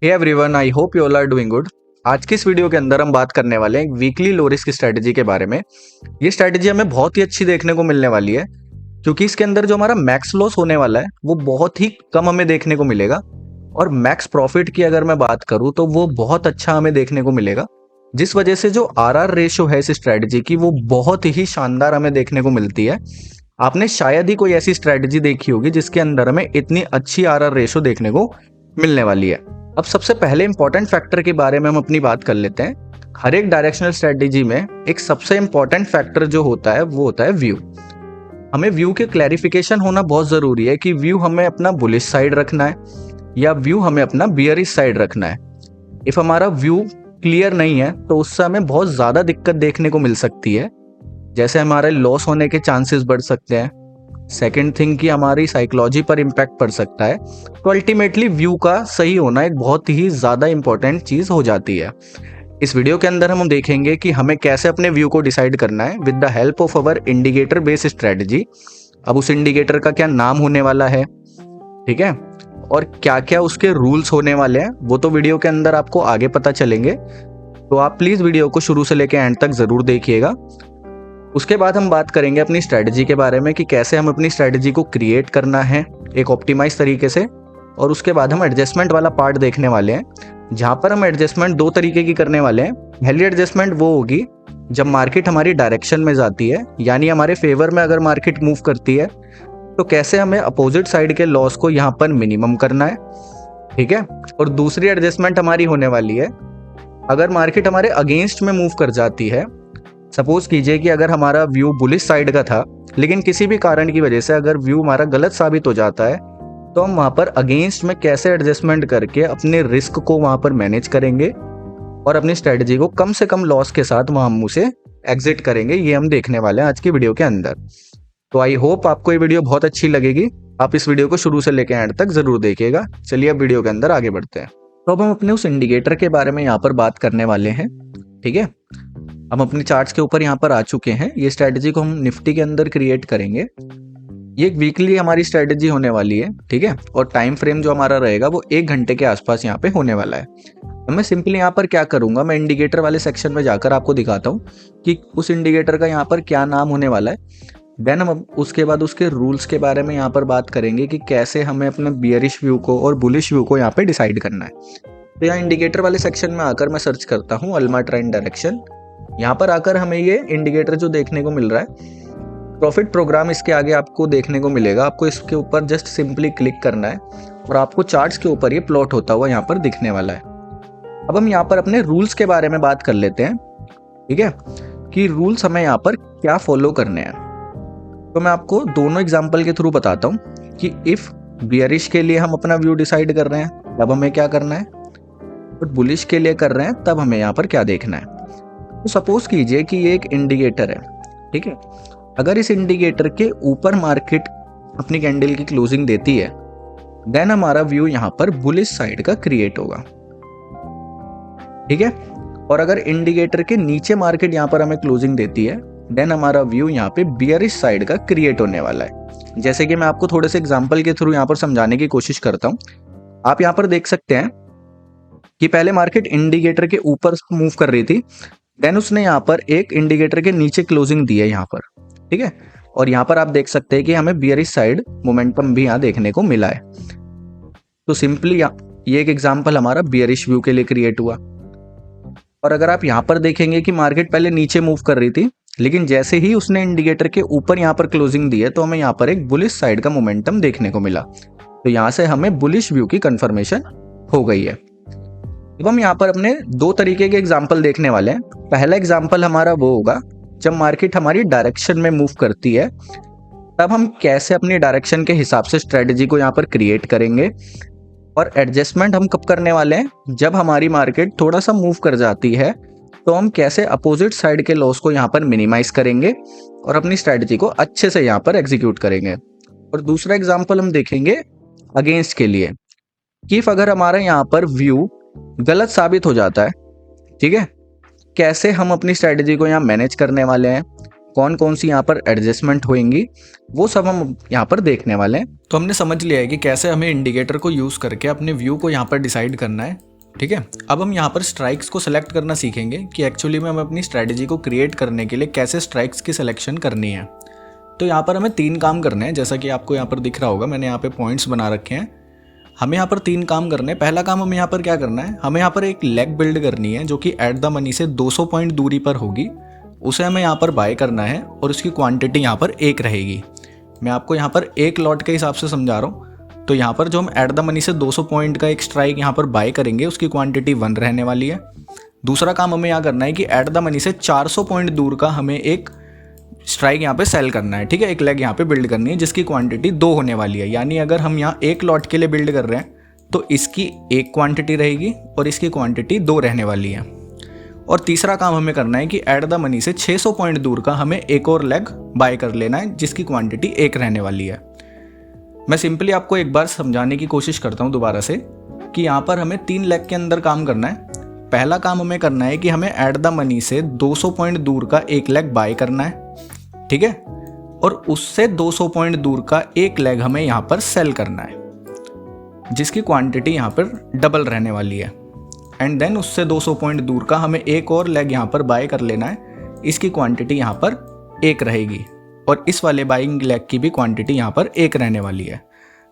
Hey everyone, I hope you all are doing good. आज की इस वीडियो के अंदर हम बात करने वाले हैं एक वीकली लो रिस्क स्ट्रेटजी के बारे में। ये स्ट्रेटजी हमें बहुत ही अच्छी देखने को मिलने वाली है, क्योंकि इसके अंदर जो हमारा मैक्स लॉस होने वाला है वो बहुत ही कम हमें देखने को मिलेगा, और मैक्स प्रॉफिट की अगर मैं बात करूं तो वो बहुत अच्छा हमें देखने को मिलेगा। जिस वजह से जो आरआर रेशियो है इस स्ट्रेटजी की वो बहुत ही शानदार हमें देखने को मिलती है। आपने शायद ही कोई ऐसी स्ट्रेटजी देखी होगी जिसके अंदर हमें इतनी अच्छी आरआर रेशियो देखने को मिलने वाली है। अब सबसे पहले इंपॉर्टेंट फैक्टर के बारे में हम अपनी बात कर लेते हैं। हर एक डायरेक्शनल स्ट्रेटजी में एक सबसे इंपॉर्टेंट फैक्टर जो होता है वो होता है व्यू। हमें व्यू के क्लैरिफिकेशन होना बहुत जरूरी है कि व्यू हमें अपना बुलिश साइड रखना है या व्यू हमें अपना बियरिश साइड रखना है। इफ हमारा व्यू क्लियर नहीं है तो उससे हमें बहुत ज्यादा दिक्कत देखने को मिल सकती है, जैसे हमारे लॉस होने के चांसेस बढ़ सकते हैं। सेकेंड थिंग कि हमारी साइकोलॉजी पर इम्पैक्ट पड़ सकता है। तो अल्टीमेटली व्यू का सही होना एक बहुत ही ज़्यादा इंपॉर्टेंट चीज़ हो जाती है। इस वीडियो के अंदर हम देखेंगे कि हमें कैसे अपने व्यू को डिसाइड करना है with the help of our indicator based strategy. अब उस इंडिकेटर का क्या नाम होने वाला है, ठीक है, और क्या क्या उसके रूल्स होने वाले हैं वो तो वीडियो के अंदर आपको आगे पता चलेंगे। तो आप प्लीज़ वीडियो को शुरू से लेकर एंड तक ज़रूर देखिएगा। उसके बाद हम बात करेंगे अपनी स्ट्रेटजी के बारे में कि कैसे हम अपनी स्ट्रेटजी को क्रिएट करना है एक ऑप्टिमाइज तरीके से। और उसके बाद हम एडजस्टमेंट वाला पार्ट देखने वाले हैं, जहाँ पर हम एडजस्टमेंट दो तरीके की करने वाले हैं। पहली एडजस्टमेंट वो होगी जब मार्केट हमारी डायरेक्शन में जाती है, यानी हमारे फेवर में अगर मार्केट मूव करती है तो कैसे हमें अपोजिट साइड के लॉस को यहाँ पर मिनिमम करना है, ठीक है। और दूसरी एडजस्टमेंट हमारी होने वाली है अगर मार्केट हमारे अगेंस्ट में मूव कर जाती है। सपोज कीजिए कि अगर हमारा व्यू बुलिश साइड का था, लेकिन किसी भी कारण की वजह से अगर व्यू हमारा गलत साबित हो जाता है, तो हम वहाँ पर अगेंस्ट में कैसे एडजस्टमेंट करके अपने रिस्क को वहाँ पर मैनेज करेंगे और अपनी स्ट्रेटजी को कम से कम लॉस के साथ वहाँ हम उसे एग्जिट करेंगे। ये हम देखने वाले हैं आज की वीडियो के अंदर। तो आई होप आपको ये वीडियो बहुत अच्छी लगेगी। आप इस वीडियो को शुरू से लेकर एंड तक जरूर देखिएगा। चलिए अब वीडियो के अंदर आगे बढ़ते हैं। तो अब हम अपने उस इंडिकेटर के बारे में यहाँ पर बात करने वाले हैं, ठीक है। हम अपने चार्ट्स के ऊपर यहाँ पर आ चुके हैं। ये स्ट्रेटजी को हम निफ्टी के अंदर क्रिएट करेंगे। ये एक वीकली हमारी स्ट्रेटजी होने वाली है, ठीक है, और टाइम फ्रेम जो हमारा रहेगा वो 1 घंटे के आसपास यहाँ पे होने वाला है। तो मैं सिंपली यहाँ पर क्या करूँगा, मैं इंडिकेटर वाले सेक्शन में जाकर आपको दिखाता हूँ कि उस इंडिकेटर का यहाँ पर क्या नाम होने वाला है। देन हम उसके बाद उसके रूल्स के बारे में यहाँ पर बात करेंगे कि कैसे हमें अपने बियरिश व्यू को और बुलिश व्यू को यहाँ पे डिसाइड करना है। तो यहाँ इंडिकेटर वाले सेक्शन में आकर मैं सर्च करता हूँ अल्मा ट्रेंड डायरेक्शन। यहाँ पर आकर हमें ये इंडिकेटर जो देखने को मिल रहा है, प्रॉफिट प्रोग्राम इसके आगे आपको देखने को मिलेगा। आपको इसके ऊपर जस्ट सिंपली क्लिक करना है और आपको चार्ट्स के ऊपर ये प्लॉट होता हुआ यहाँ पर दिखने वाला है। अब हम यहाँ पर अपने रूल्स के बारे में बात कर लेते हैं, ठीक है, कि रूल्स हमें यहाँ पर क्या फॉलो करने हैं। तो मैं आपको दोनों एग्जाम्पल के थ्रू बताता हूँ कि इफ बियरिश के लिए हम अपना व्यू डिसाइड कर रहे हैं तब हमें क्या करना है, और बुलिश के लिए कर रहे हैं तब हमें यहाँ पर क्या देखना है। तो सपोज कीजिए कि ये एक इंडिकेटर है, ठीक है। अगर इस इंडिकेटर के ऊपर मार्केट अपनी कैंडल की क्लोजिंग देती है, देन हमारा व्यू यहाँ पर बुलिश साइड का क्रिएट होगा, ठीक है। और अगर इंडिकेटर के नीचे मार्केट यहाँ पर हमें क्लोजिंग देती है, देन हमारा व्यू यहाँ पे बियरिश साइड का क्रिएट होने वाला है। जैसे कि मैं आपको थोड़े से एग्जांपल के थ्रू यहाँ पर समझाने की कोशिश करता हूँ। आप यहाँ पर देख सकते हैं कि पहले मार्केट इंडिकेटर के ऊपर मूव कर रही थी, देन उसने यहाँ पर एक इंडिकेटर के नीचे क्लोजिंग दी है यहाँ पर, ठीक है। और यहाँ पर आप देख सकते हैं कि हमें बियरिश साइड मोमेंटम भी यहाँ देखने को मिला है। तो सिंपली ये एक एग्जांपल हमारा बियरिश व्यू के लिए क्रिएट हुआ। और अगर आप यहाँ पर देखेंगे कि मार्केट पहले नीचे मूव कर रही थी, लेकिन जैसे ही उसने इंडिकेटर के ऊपर यहाँ पर क्लोजिंग दी है तो हमें यहाँ पर एक बुलिश साइड का मोमेंटम देखने को मिला। तो यहाँ से हमें बुलिश व्यू की कंफर्मेशन हो गई है। अब हम यहाँ पर अपने दो तरीके के एग्जाम्पल देखने वाले हैं। पहला एग्जाम्पल हमारा वो होगा जब मार्केट हमारी डायरेक्शन में मूव करती है, तब हम कैसे अपनी डायरेक्शन के हिसाब से स्ट्रेटजी को यहाँ पर क्रिएट करेंगे। और एडजस्टमेंट हम कब करने वाले हैं, जब हमारी मार्केट थोड़ा सा मूव कर जाती है तो हम कैसे अपोजिट साइड के लॉस को यहाँ पर मिनिमाइज करेंगे और अपनी स्ट्रेटजी को अच्छे से यहाँ पर एग्जीक्यूट करेंगे। और दूसरा एग्जाम्पल हम देखेंगे अगेंस्ट के लिए, कि अगर हमारा यहाँ पर व्यू गलत साबित हो जाता है, ठीक है, कैसे हम अपनी स्ट्रेटजी को यहाँ मैनेज करने वाले हैं, कौन कौन सी यहाँ पर एडजस्टमेंट होंगी वो सब हम यहाँ पर देखने वाले हैं। तो हमने समझ लिया है कि कैसे हमें इंडिकेटर को यूज़ करके अपने व्यू को यहाँ पर डिसाइड करना है, ठीक है। अब हम यहाँ पर स्ट्राइक्स को सिलेक्ट करना सीखेंगे कि एक्चुअली में हमें अपनी स्ट्रैटेजी को क्रिएट करने के लिए कैसे स्ट्राइक्स की सिलेक्शन करनी है। तो यहाँ पर हमें 3 काम करने हैं, जैसा कि आपको यहाँ पर दिख रहा होगा, मैंने यहाँ पे पॉइंट्स बना रखे हैं। हमें यहाँ पर 3 काम करने हैं। पहला काम हमें यहाँ पर क्या करना है, हमें यहाँ पर एक लेग बिल्ड करनी है जो कि एट द मनी से 200 पॉइंट दूरी पर होगी। उसे हमें यहाँ पर बाय करना है और उसकी क्वांटिटी यहाँ पर 1 रहेगी। मैं आपको यहाँ पर 1 लॉट के हिसाब से समझा रहा हूँ। तो यहाँ पर जो हम एट द मनी से 200 पॉइंट का एक स्ट्राइक यहाँ पर बाय करेंगे उसकी क्वांटिटी 1 रहने वाली है। दूसरा काम हमें यहाँ करना है कि एट द मनी से 400 पॉइंट दूर का हमें एक स्ट्राइक यहाँ पे सेल करना है, ठीक है। एक लेग यहाँ पे बिल्ड करनी है जिसकी क्वांटिटी 2 होने वाली है। यानी अगर हम यहाँ 1 लॉट के लिए बिल्ड कर रहे हैं तो इसकी 1 क्वांटिटी रहेगी और इसकी क्वांटिटी 2 रहने वाली है। और तीसरा काम हमें करना है कि एट द मनी से 600 पॉइंट दूर का हमें एक और लेग बाय कर लेना है जिसकी क्वांटिटी 1 रहने वाली है। मैं सिंपली आपको एक बार समझाने की कोशिश करता हूँ दोबारा से कि यहाँ पर हमें 3 लेग के अंदर काम करना है। पहला काम हमें करना है कि हमें एट द मनी से 200 पॉइंट दूर का एक लेग बाय करना है, ठीक है। और उससे 200 पॉइंट दूर का एक लेग हमें यहाँ पर सेल करना है जिसकी क्वांटिटी यहाँ पर डबल रहने वाली है। एंड देन उससे 200 पॉइंट दूर का हमें एक और लेग यहाँ पर बाय कर लेना है, इसकी क्वांटिटी यहाँ पर 1 रहेगी और इस वाले बाइंग लेग की भी क्वांटिटी यहाँ पर 1 रहने वाली है।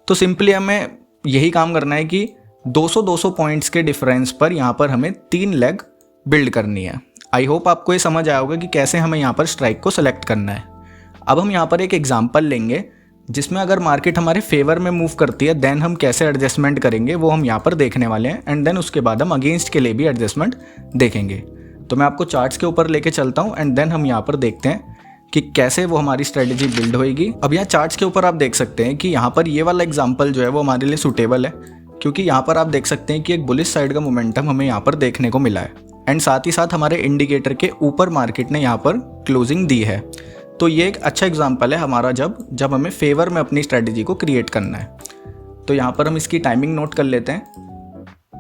तो सिंपली हमें यही काम करना है कि 200 पॉइंट्स के डिफरेंस पर यहाँ पर हमें 3 लेग बिल्ड करनी है। आई होप आपको ये समझ आया होगा कि कैसे हमें यहाँ पर स्ट्राइक को सिलेक्ट करना है। अब हम यहाँ पर एक एग्जांपल लेंगे जिसमें अगर मार्केट हमारे फेवर में मूव करती है देन हम कैसे एडजस्टमेंट करेंगे वो हम यहाँ पर देखने वाले हैं। एंड देन उसके बाद हम अगेंस्ट के लिए भी एडजस्टमेंट देखेंगे। तो मैं आपको चार्ट्स के ऊपर लेके चलता हूँ एंड देन हम यहाँ पर देखते हैं कि कैसे वो हमारी स्ट्रेटेजी बिल्ड होएगी। अब यहाँ चार्ट्स के ऊपर आप देख सकते हैं कि यहाँ पर ये वाला एग्जाम्पल जो है वो हमारे लिए सूटेबल है, क्योंकि यहाँ पर आप देख सकते हैं कि एक बुलिश साइड का मोमेंटम हमें यहाँ पर देखने को मिला है एंड साथ ही साथ हमारे इंडिकेटर के ऊपर मार्केट ने यहाँ पर क्लोजिंग दी है। तो ये एक अच्छा एग्जांपल है हमारा जब हमें फेवर में अपनी स्ट्रेटजी को क्रिएट करना है। तो यहाँ पर हम इसकी टाइमिंग नोट कर लेते हैं।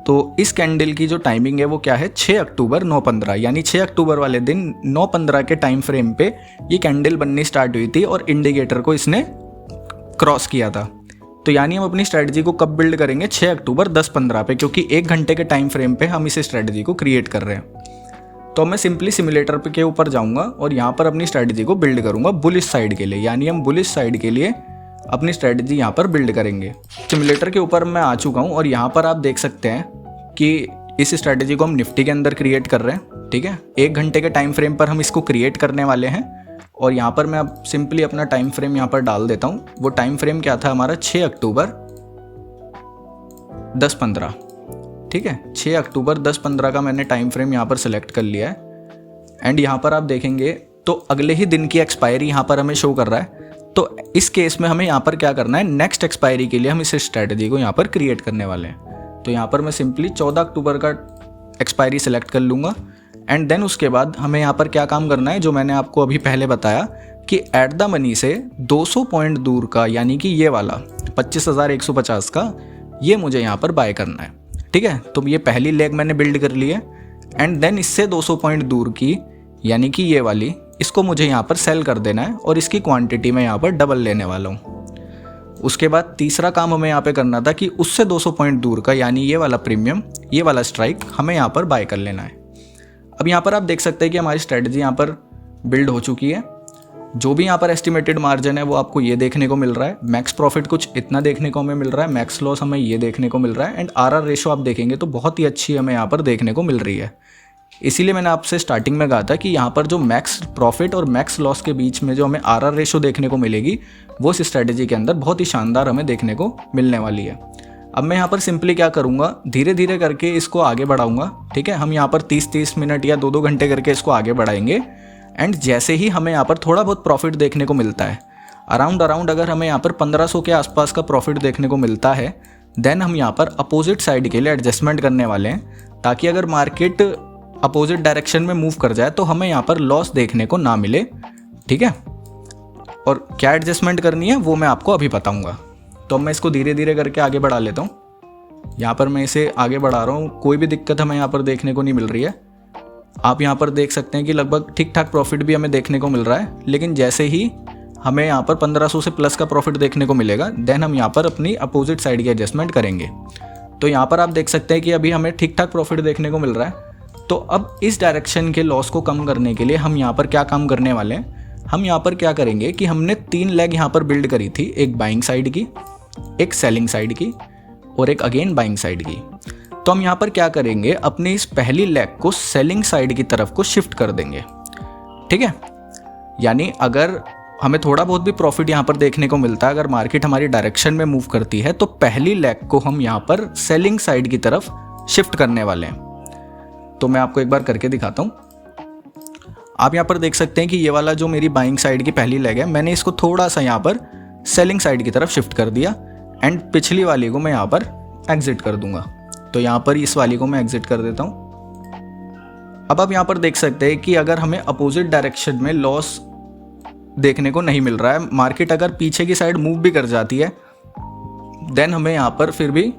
तो इस कैंडल की जो टाइमिंग है वो क्या है, 6 अक्टूबर 9:15, यानी 6 अक्टूबर वाले दिन 9:15 के टाइम फ्रेम पे ये कैंडल बननी स्टार्ट हुई थी और इंडिकेटर को इसने क्रॉस किया था। तो यानी हम अपनी स्ट्रेटजी को कब बिल्ड करेंगे, 6 अक्टूबर 10:15 पे, क्योंकि 1 घंटे के टाइम फ्रेम पे हम इस स्ट्रेटजी को क्रिएट कर रहे हैं। तो मैं सिंपली सिमुलेटर के ऊपर जाऊंगा और यहाँ पर अपनी स्ट्रेटजी को बिल्ड करूंगा बुलिश साइड के लिए, यानी हम बुलिश साइड के लिए अपनी स्ट्रेटजी यहाँ पर बिल्ड करेंगे। सिमुलेटर के ऊपर मैं आ चुका हूँ और यहाँ पर आप देख सकते हैं कि इस स्ट्रेटजी को हम निफ्टी के अंदर क्रिएट कर रहे हैं, ठीक है। 1 घंटे के टाइम फ्रेम पर हम इसको क्रिएट करने वाले हैं और यहाँ पर मैं अब सिंपली अपना टाइम फ्रेम यहाँ पर डाल देता हूँ। वो टाइम फ्रेम क्या था हमारा, 6 अक्टूबर 10:15, ठीक है। 6 अक्टूबर 10:15 का मैंने टाइम फ्रेम यहाँ पर सिलेक्ट कर लिया है एंड यहाँ पर आप देखेंगे तो अगले ही दिन की एक्सपायरी यहाँ पर हमें शो कर रहा है। तो इस केस में हमें यहाँ पर क्या करना है, नेक्स्ट एक्सपायरी के लिए हम इस स्ट्रेटजी को यहाँ पर क्रिएट करने वाले हैं। तो यहाँ पर मैं सिंपली 14 अक्टूबर का एक्सपायरी सिलेक्ट कर लूँगा एंड देन उसके बाद हमें यहाँ पर क्या काम करना है, जो मैंने आपको अभी पहले बताया कि एट द मनी से 200 पॉइंट दूर का, यानी कि ये वाला 25,150 का, ये मुझे यहाँ पर बाय करना है, ठीक है। तो ये पहली लेग मैंने बिल्ड कर ली है एंड देन इससे 200 पॉइंट दूर की, यानी कि ये वाली, इसको मुझे यहाँ पर सेल कर देना है और इसकी क्वांटिटी मैं यहाँ पर डबल लेने वाला हूँ। उसके बाद तीसरा काम हमें यहाँ पे करना था कि उससे 200 पॉइंट दूर का, यानी ये वाला प्रीमियम, ये वाला स्ट्राइक हमें यहाँ पर बाय कर लेना है। अब यहाँ पर आप देख सकते हैं कि हमारी स्ट्रेटजी यहाँ पर बिल्ड हो चुकी है। जो भी यहाँ पर एस्टिमेटेड मार्जिन है वो आपको ये देखने को मिल रहा है। मैक्स प्रॉफिट कुछ इतना देखने को हमें मिल रहा है, मैक्स लॉस हमें ये देखने को मिल रहा है एंड आरआर रेशो आप देखेंगे तो बहुत ही अच्छी हमें यहाँ पर देखने को मिल रही है। इसीलिए मैंने आपसे स्टार्टिंग में कहा था कि यहाँ पर जो मैक्स प्रॉफिट और मैक्स लॉस के बीच में जो हमें आरआर रेशो देखने को मिलेगी वो इस स्ट्रेटजी के अंदर बहुत ही शानदार हमें देखने को मिलने वाली है। अब मैं यहाँ पर सिंपली क्या करूँगा, धीरे धीरे करके इसको आगे बढ़ाऊँगा, ठीक है। हम यहाँ पर 30-30 मिनट या 2-2 घंटे करके इसको आगे बढ़ाएंगे एंड जैसे ही हमें यहाँ पर थोड़ा बहुत प्रॉफिट देखने को मिलता है, अराउंड अगर हमें यहाँ पर 1500 के आसपास का प्रॉफिट देखने को मिलता है, देन हम यहाँ पर अपोजिट साइड के लिए एडजस्टमेंट करने वाले हैं, ताकि अगर मार्केट अपोजिट डायरेक्शन में मूव कर जाए तो हमें यहाँ पर लॉस देखने को ना मिले, ठीक है। और क्या एडजस्टमेंट करनी है वो मैं आपको अभी बताऊँगा। तो अब मैं इसको धीरे धीरे करके आगे बढ़ा लेता हूँ। यहाँ पर मैं इसे आगे बढ़ा रहा हूँ, कोई भी दिक्कत हमें यहाँ पर देखने को नहीं मिल रही है। आप यहाँ पर देख सकते हैं कि लगभग ठीक ठाक प्रॉफिट भी हमें देखने को मिल रहा है, लेकिन जैसे ही हमें यहाँ पर 1500 से प्लस का प्रॉफिट देखने को मिलेगा देन हम यहाँ पर अपनी अपोजिट साइड की एडजस्टमेंट करेंगे। तो यहाँ पर आप देख सकते हैं कि अभी हमें ठीक ठाक प्रॉफिट देखने को मिल रहा है। तो अब इस डायरेक्शन के लॉस को कम करने के लिए हम यहाँ पर क्या काम करने वाले हैं, हम यहाँ पर क्या करेंगे कि हमने 3 लेग यहाँ पर बिल्ड करी थी, एक बाइंग साइड की, एक सेलिंग साइड की और एक अगेन बाइंग साइड की। तो हम यहाँ पर क्या करेंगे, अपनी इस पहली लेग को सेलिंग साइड की तरफ को शिफ्ट कर देंगे। ठीक है, यानी अगर हमें थोड़ा बहुत भी प्रॉफिट यहाँ पर देखने को मिलता है, अगर मार्केट हमारी डायरेक्शन में मूव करती है, तो पहली लेग को हम यहाँ पर सेलिंग साइड की तरफ शिफ्ट करने वाले हैं। तो मैं आपको एक बार करके दिखाता हूँ। आप यहाँ पर देख सकते हैं कि ये वाला जो मेरी बाइंग साइड की पहली लेग है, मैंने इसको थोड़ा सा यहाँ पर सेलिंग साइड की तरफ शिफ्ट कर दिया एंड पिछली वाली को मैं यहाँ पर एग्जिट कर दूंगा। तो यहाँ पर इस वाली को मैं एग्जिट कर देता हूँ। अब आप यहाँ पर देख सकते हैं कि अगर हमें अपोजिट डायरेक्शन में लॉस देखने को नहीं मिल रहा है, मार्केट अगर पीछे की साइड मूव भी कर जाती है, देन हमें यहाँ पर फिर भी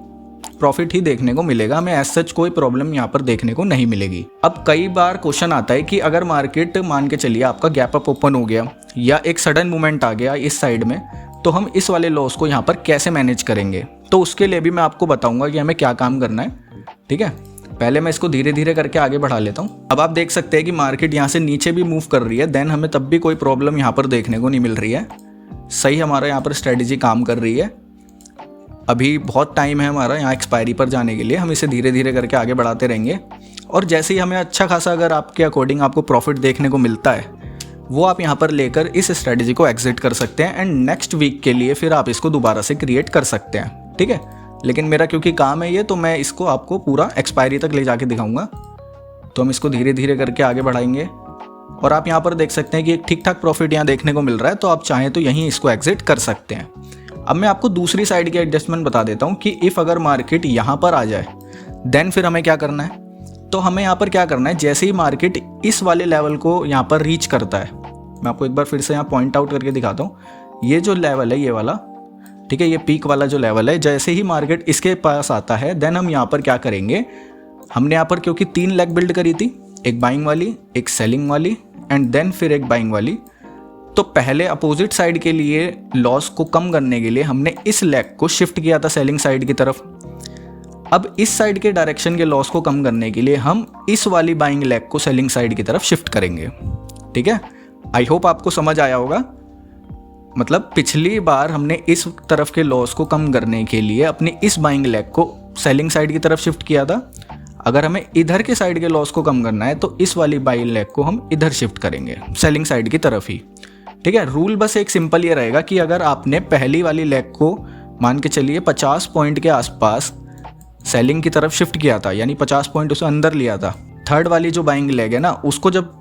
प्रॉफिट ही देखने को मिलेगा, हमें एज सच कोई प्रॉब्लम यहाँ पर देखने को नहीं मिलेगी। अब कई बार क्वेश्चन आता है कि अगर मार्केट मान के चलिए आपका गैप अप ओपन हो गया या एक सडन मूवमेंट आ गया इस साइड में, तो हम इस वाले लॉस को यहाँ पर कैसे मैनेज करेंगे। तो उसके लिए भी मैं आपको बताऊंगा कि हमें क्या काम करना है। ठीक है, पहले मैं इसको धीरे धीरे करके आगे बढ़ा लेता हूँ। अब आप देख सकते हैं कि मार्केट यहाँ से नीचे भी मूव कर रही है, देन हमें तब भी कोई प्रॉब्लम यहाँ पर देखने को नहीं मिल रही है। सही हमारा यहाँ पर स्ट्रेटेजी काम कर रही है। अभी बहुत टाइम है हमारा यहाँ एक्सपायरी पर जाने के लिए, हम इसे धीरे धीरे करके आगे बढ़ाते रहेंगे। और जैसे ही हमें अच्छा खासा अगर आपके अकॉर्डिंग आपको प्रॉफिट देखने को मिलता है, वो आप यहाँ पर लेकर इस स्ट्रेटेजी को एग्जिट कर सकते हैं एंड नेक्स्ट वीक के लिए फिर आप इसको दोबारा से क्रिएट कर सकते हैं। ठीक है, लेकिन मेरा क्योंकि काम है ये, तो मैं इसको आपको पूरा एक्सपायरी तक ले जाके दिखाऊंगा। तो हम इसको धीरे धीरे करके आगे बढ़ाएंगे और आप यहाँ पर देख सकते हैं कि एक ठीक ठाक प्रॉफिट यहाँ देखने को मिल रहा है, तो आप चाहें तो यहीं इसको एग्जिट कर सकते हैं। अब मैं आपको दूसरी साइड की एडजस्टमेंट बता देता हूँ कि इफ़ अगर मार्केट यहाँ पर आ जाए देन फिर हमें क्या करना है। तो हमें यहाँ पर क्या करना है, जैसे ही मार्केट इस वाले लेवल को यहाँ पर रीच करता है, मैं आपको एक बार फिर से यहाँ पॉइंट आउट करके दिखाता हूँ। ये जो लेवल है ये वाला, ठीक है, ये पीक वाला जो लेवल है, जैसे ही मार्केट इसके पास आता है देन हम यहाँ पर क्या करेंगे, हमने यहाँ पर क्योंकि 3 लेग बिल्ड करी थी, एक बाइंग वाली, एक सेलिंग वाली एंड देन फिर एक बाइंग वाली। तो पहले अपोजिट साइड के लिए लॉस को कम करने के लिए हमने इस लेग को शिफ्ट किया था सेलिंग साइड की तरफ। अब इस साइड के डायरेक्शन के लॉस को कम करने के लिए हम इस वाली बाइंग लेग को सेलिंग साइड की तरफ शिफ्ट करेंगे। ठीक है, आई होप आपको समझ आया होगा। मतलब पिछली बार हमने इस तरफ के लॉस को कम करने के लिए अपनी इस बाइंग लेग को सेलिंग साइड की तरफ शिफ्ट किया था। अगर हमें इधर के साइड के लॉस को कम करना है तो इस वाली बाइंग लेग को हम इधर शिफ्ट करेंगे, सेलिंग साइड की तरफ ही। ठीक है, रूल बस एक सिंपल ये रहेगा कि अगर आपने पहली वाली लेग को मान के चलिए 50 पॉइंट के आसपास सेलिंग की तरफ शिफ्ट किया था, यानी 50 पॉइंट उसे अंदर लिया था, थर्ड वाली जो बाइंग लेग है ना, उसको जब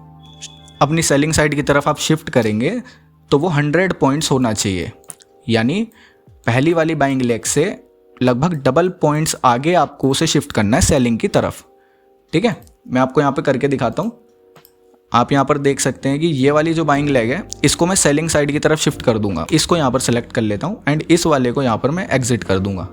अपनी सेलिंग साइड की तरफ आप शिफ्ट करेंगे तो वो 100 पॉइंट्स होना चाहिए, यानी पहली वाली बाइंग लेग से लगभग डबल पॉइंट्स आगे आपको उसे शिफ्ट करना है सेलिंग की तरफ। ठीक है, मैं आपको यहाँ पे करके दिखाता हूँ। आप यहाँ पर देख सकते हैं कि ये वाली जो बाइंग लेग है इसको मैं सेलिंग साइड की तरफ शिफ्ट कर दूंगा। इसको यहाँ पर सेलेक्ट कर लेता हूँ एंड इस वाले को यहाँ पर मैं एग्जिट कर दूंगा।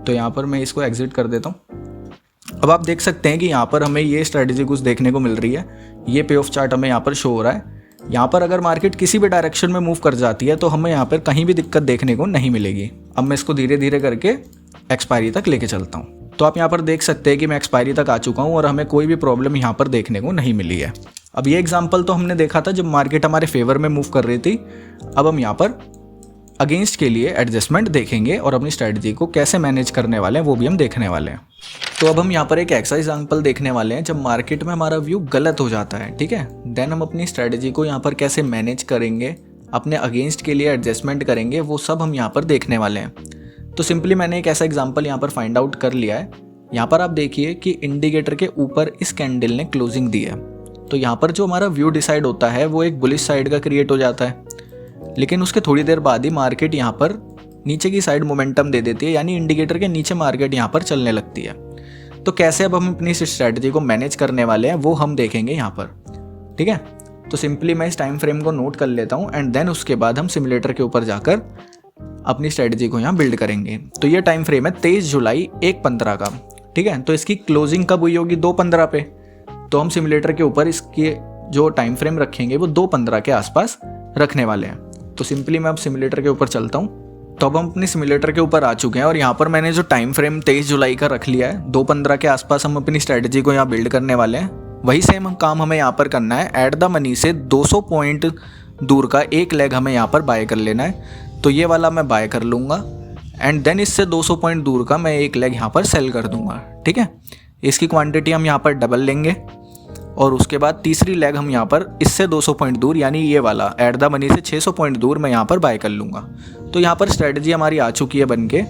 तो यहाँ पर मैं इसको एग्जिट कर देता हूँ। अब आप देख सकते हैं कि यहाँ पर हमें ये स्ट्रेटेजी कुछ देखने को मिल रही है। ये पे ऑफ चार्ट हमें यहाँ पर शो हो रहा है। यहाँ पर अगर मार्केट किसी भी डायरेक्शन में मूव कर जाती है तो हमें यहाँ पर कहीं भी दिक्कत देखने को नहीं मिलेगी। अब मैं इसको धीरे धीरे करके एक्सपायरी तक लेके चलता हूँ। तो आप यहाँ पर देख सकते हैं कि मैं एक्सपायरी तक आ चुका हूँ और हमें कोई भी प्रॉब्लम यहाँ पर देखने को नहीं मिली है। अब ये एग्जाम्पल तो हमने देखा था जब मार्केट हमारे फेवर में मूव कर रही थी। अब हम यहाँ पर अगेंस्ट के लिए एडजस्टमेंट देखेंगे और अपनी स्ट्रेटजी को कैसे मैनेज करने वाले हैं वो भी हम देखने वाले हैं। तो अब हम यहाँ पर एक ऐसा एग्जाम्पल देखने वाले हैं जब मार्केट में हमारा व्यू गलत हो जाता है। ठीक है, देन हम अपनी स्ट्रेटजी को यहाँ पर कैसे मैनेज करेंगे, अपने अगेंस्ट के लिए एडजस्टमेंट करेंगे, वो सब हम यहाँ पर देखने वाले हैं। तो सिंपली मैंने एक ऐसा एग्जाम्पल यहाँ पर फाइंड आउट कर लिया है। यहाँ पर आप देखिए कि इंडिकेटर के ऊपर इस कैंडल ने क्लोजिंग दी है। तो यहाँ पर जो हमारा व्यू डिसाइड होता है वो एक बुलिश साइड का क्रिएट हो जाता है, लेकिन उसके थोड़ी देर बाद ही मार्केट यहाँ पर नीचे की साइड मोमेंटम दे देती है, यानी इंडिकेटर के नीचे मार्केट यहाँ पर चलने लगती है। तो कैसे अब हम अपनी इस स्ट्रैटेजी को मैनेज करने वाले हैं वो हम देखेंगे यहाँ पर। ठीक है, तो सिंपली मैं इस टाइम फ्रेम को नोट कर लेता हूँ एंड देन उसके बाद हम सिमुलेटर के ऊपर जाकर अपनी स्ट्रैटेजी को यहाँ बिल्ड करेंगे। तो ये टाइम फ्रेम है 23 जुलाई 1:15 का। ठीक है, तो इसकी क्लोजिंग कब हुई होगी 2:15 पे। तो हम सिमुलेटर के ऊपर इसके जो टाइम फ्रेम रखेंगे वो 2:15 के आसपास रखने वाले हैं। तो सिंपली मैं अब सिमुलेटर के ऊपर चलता हूँ। तो अब हम अपने सिमुलेटर के ऊपर आ चुके हैं और यहाँ पर मैंने जो टाइम फ्रेम 23 जुलाई का रख लिया है, 2:15 के आसपास हम अपनी स्ट्रैटेजी को यहाँ बिल्ड करने वाले हैं। वही सेम काम हमें यहाँ पर करना है। एट द मनी से 200 पॉइंट दूर का एक लेग हमें यहाँ पर बाय कर लेना है। तो ये वाला मैं बाय कर लूँगा एंड देन इससे 200 पॉइंट दूर का मैं एक लेग यहाँ पर सेल कर दूँगा। ठीक है, इसकी क्वांटिटी हम यहाँ पर डबल लेंगे और उसके बाद तीसरी लेग हम यहाँ पर इससे 200 पॉइंट दूर यानी ये वाला एट द मनी से 600 पॉइंट दूर मैं यहाँ पर बाय कर लूँगा। तो यहाँ पर स्ट्रेटजी हमारी आ चुकी है बन के।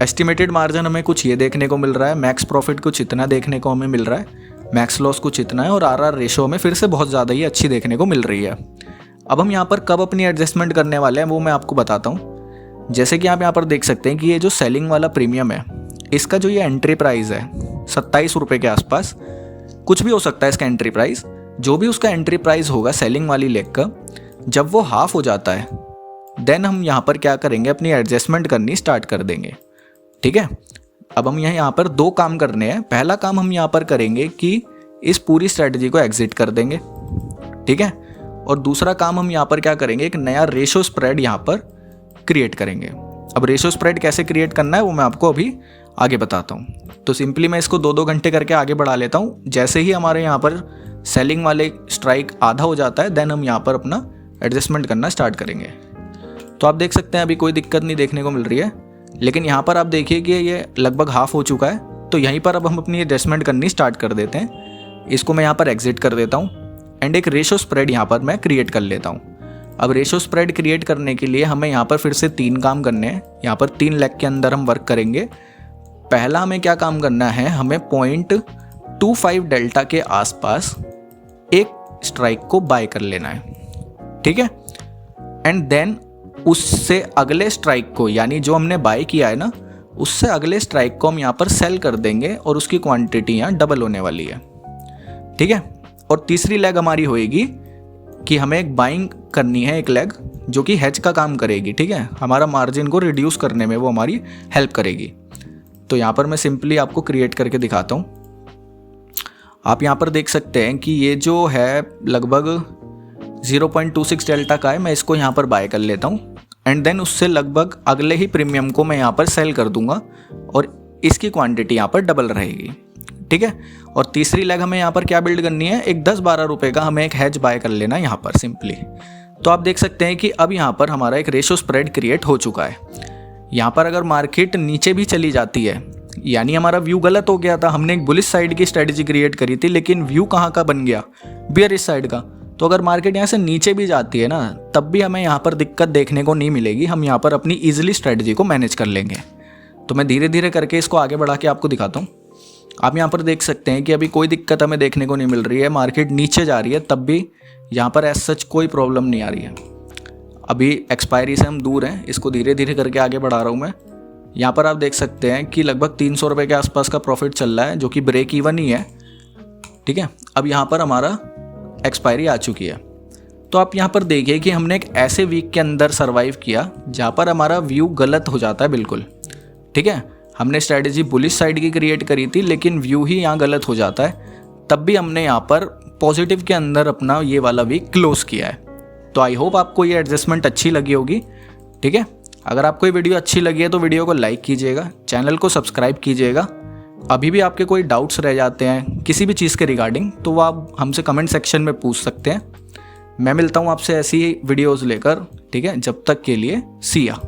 एस्टिमेटेड मार्जिन हमें कुछ ये देखने को मिल रहा है, मैक्स प्रॉफिट कुछ इतना देखने को हमें मिल रहा है, मैक्स लॉस कुछ इतना है और आरआर रेशो हमें फिर से बहुत ज़्यादा ही अच्छी देखने को मिल रही है। अब हम यहाँ पर कब अपनी एडजस्टमेंट करने वाले हैं वो मैं आपको बताता हूँ। जैसे कि आप यहाँ पर देख सकते हैं कि ये जो सेलिंग वाला प्रीमियम है इसका जो ये एंट्री प्राइस है 27 रुपये के आसपास, कुछ भी हो सकता है इसका एंट्री प्राइस। जो भी उसका एंट्री प्राइस होगा सेलिंग वाली लेग का, जब वो हाफ हो जाता है देन हम यहाँ पर क्या करेंगे, अपनी एडजस्टमेंट करनी स्टार्ट कर देंगे। ठीक है, अब हम यहाँ पर 2 काम करने हैं। पहला काम हम यहाँ पर करेंगे कि इस पूरी स्ट्रेटजी को एग्जिट कर देंगे। ठीक है, और दूसरा काम हम यहाँ पर क्या करेंगे, एक नया रेशो स्प्रेड यहाँ पर क्रिएट करेंगे। अब रेशो स्प्रेड कैसे क्रिएट करना है वो मैं आपको अभी आगे बताता हूँ। तो सिंपली मैं इसको 2-2 घंटे करके आगे बढ़ा लेता हूँ। जैसे ही हमारे यहाँ पर सेलिंग वाले स्ट्राइक आधा हो जाता है देन हम यहाँ पर अपना एडजस्टमेंट करना स्टार्ट करेंगे। तो आप देख सकते हैं अभी कोई दिक्कत नहीं देखने को मिल रही है, लेकिन यहाँ पर आप देखिए कि ये लगभग हाफ हो चुका है। तो यहीं पर अब हम अपनी एडजस्टमेंट करनी स्टार्ट कर देते हैं। इसको मैं यहाँ पर एग्जिट कर देता हूँ एंड एक रेशो स्प्रेड यहाँ पर मैं क्रिएट कर लेता हूँ। अब रेशो स्प्रेड क्रिएट करने के लिए हमें यहाँ पर फिर से 3 काम करने हैं। यहाँ पर 3 लेग के अंदर हम वर्क करेंगे। पहला हमें क्या काम करना है, हमें 0.25 डेल्टा के आसपास एक स्ट्राइक को बाय कर लेना है। ठीक है, एंड देन उससे अगले स्ट्राइक को यानी जो हमने बाय किया है ना, उससे अगले स्ट्राइक को हम यहाँ पर सेल कर देंगे और उसकी क्वांटिटी यहाँ डबल होने वाली है। ठीक है, और तीसरी लेग हमारी होएगी कि हमें एक बाइंग करनी है, एक लेग जो कि हेज का काम करेगी। ठीक है, हमारा मार्जिन को रिड्यूस करने में वो हमारी हेल्प करेगी। तो यहाँ पर मैं सिंपली आपको क्रिएट करके दिखाता हूँ। आप यहाँ पर देख सकते हैं कि ये जो है लगभग 0.26 डेल्टा का है। मैं इसको यहाँ पर बाय कर लेता हूँ एंड देन उससे लगभग अगले ही प्रीमियम को मैं यहाँ पर सेल कर दूंगा और इसकी क्वांटिटी यहाँ पर डबल रहेगी। ठीक है, और तीसरी लेग हमें यहाँ पर क्या बिल्ड करनी है, एक 10-12 रुपये का हमें एक हेज बाय कर लेना है यहाँ पर सिंपली। तो आप देख सकते हैं कि अब यहाँ पर हमारा एक रेशो स्प्रेड क्रिएट हो चुका है। यहाँ पर अगर मार्केट नीचे भी चली जाती है यानी हमारा व्यू गलत हो गया था, हमने एक बुलिश साइड की स्ट्रेटजी क्रिएट करी थी लेकिन व्यू कहाँ का बन गया, बियरिश साइड का। तो अगर मार्केट यहाँ से नीचे भी जाती है ना तब भी हमें यहाँ पर दिक्कत देखने को नहीं मिलेगी। हम यहाँ पर अपनी ईजिली स्ट्रेटजी को मैनेज कर लेंगे। तो मैं धीरे धीरे करके इसको आगे बढ़ा के आपको दिखाता हूँ। आप यहाँ पर देख सकते हैं कि अभी कोई दिक्कत हमें देखने को नहीं मिल रही है। मार्केट नीचे जा रही है तब भी यहाँ पर एज सच कोई प्रॉब्लम नहीं आ रही है। अभी एक्सपायरी से हम दूर हैं, इसको धीरे धीरे करके आगे बढ़ा रहा हूँ मैं। यहाँ पर आप देख सकते हैं कि लगभग 300 रुपये के आसपास का प्रॉफिट चल रहा है जो कि ब्रेक इवन ही है। ठीक है, अब यहाँ पर हमारा एक्सपायरी आ चुकी है। तो आप यहाँ पर देखिए कि हमने एक ऐसे वीक के अंदर सर्वाइव किया जहाँ पर हमारा व्यू गलत हो जाता है बिल्कुल। ठीक है, हमने स्ट्रैटेजी बुलिश साइड की क्रिएट करी थी लेकिन व्यू ही यहाँ गलत हो जाता है, तब भी हमने यहाँ पर पॉजिटिव के अंदर अपना ये वाला वीक क्लोज किया है। तो आई होप आपको ये एडजस्टमेंट अच्छी लगी होगी। ठीक है, अगर आपको ये वीडियो अच्छी लगी है तो वीडियो को लाइक कीजिएगा, चैनल को सब्सक्राइब कीजिएगा। अभी भी आपके कोई डाउट्स रह जाते हैं किसी भी चीज़ के रिगार्डिंग तो वो आप हमसे कमेंट सेक्शन में पूछ सकते हैं। मैं मिलता हूँ आपसे ऐसी वीडियोज़ लेकर। ठीक है, जब तक के लिए सी या।